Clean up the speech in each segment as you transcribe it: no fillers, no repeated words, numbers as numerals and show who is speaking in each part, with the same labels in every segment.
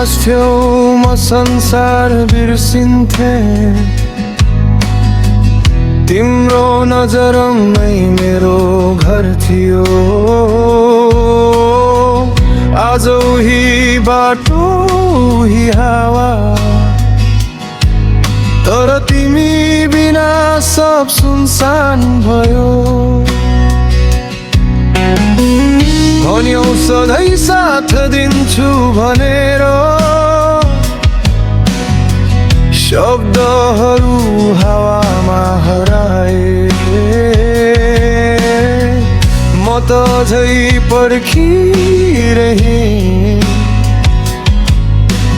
Speaker 1: बस्थ्यौ म संसार बिर्सिन्थे, तिम्रो नजरमै मेरो घर थियो। आज उही बाटो उही हावा, तर तिमी बिना सब सुनसान भयो। भन्यौ सधैँ साथ दिन्छु भनेर, शब्दहरू हावामा हराए। म त अझै पर्खिरहेँ,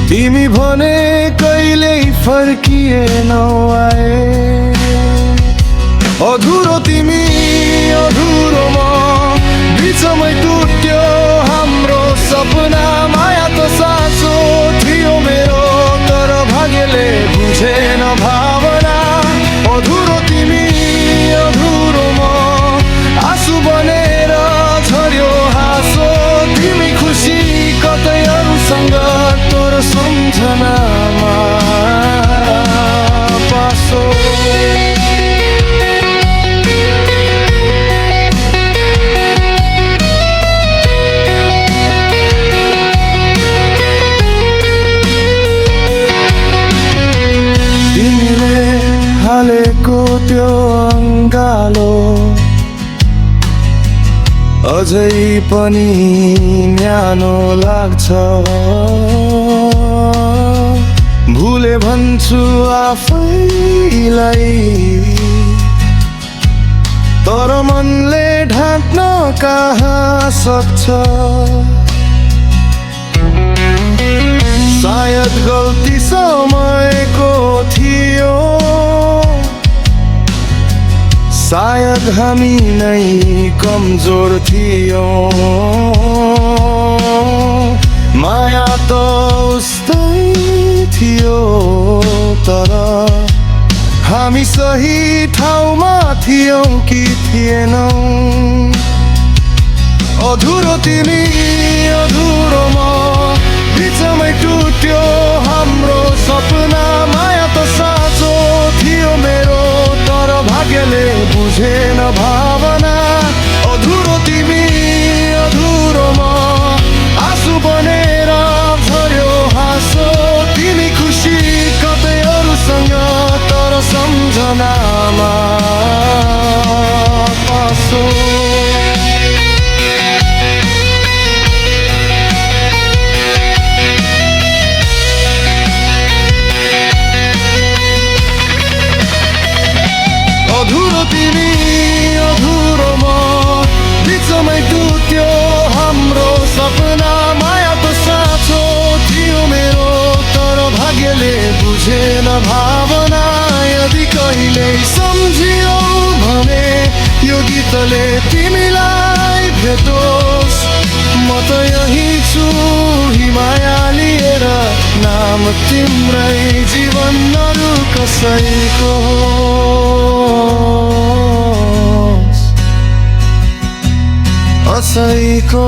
Speaker 1: तिमी भने कहिल्यै फर्किएनौ आए। अधुरो तिमी अधुरो म, बिचमै टुट्यो हाम्रो सपना। माया त साँचो थियो मेरो, तर भाग्यले बुझेन भावना। अधुरो तिमी अधुरो म, आँसु बनेर झर्यो हाँसो। तिमी खुसी कतै अरूसँग, तोरो सम्झनामा पासो। हालेको त्यो अङ्गालो अझै पनि न्यानो लाग्छ। भुले भन्छु आफैलाई, तर मनले ढाक्न कहाँ सक्छ। सायद गल्ती समयको थियो, सायद हामी नै कमजोर थियौं। माया त उस्तै थियो, तर हामी सही ठाउँमा थियौं कि थिएनौं। अधुरो तिमी अधुरो म, बिचमै टुट्यो हाम्रो सपना। माया त साँचो थियो मेरो, तर भाग्यले बुझेन भावना। अधुरो तिमी अधुरो म, आँसु बनेर झर्यो हाँसो। तिमी खुसी कतै अरूसँग, तर सम्झनामा पासो। अधुरो तिमी अधुरो म, बिचमै टुट्यो हाम्रो सपना। माया त साँचो थियो मेरो, तर भाग्यले बुझेन भावना। यदि कहिल्यै सम्झियौ भने यो गीतले तिमीलाई भेटोस्। म त यही छु हिमाया लिएर, नाम तिम्रै जीवन अरू कसैको असैको।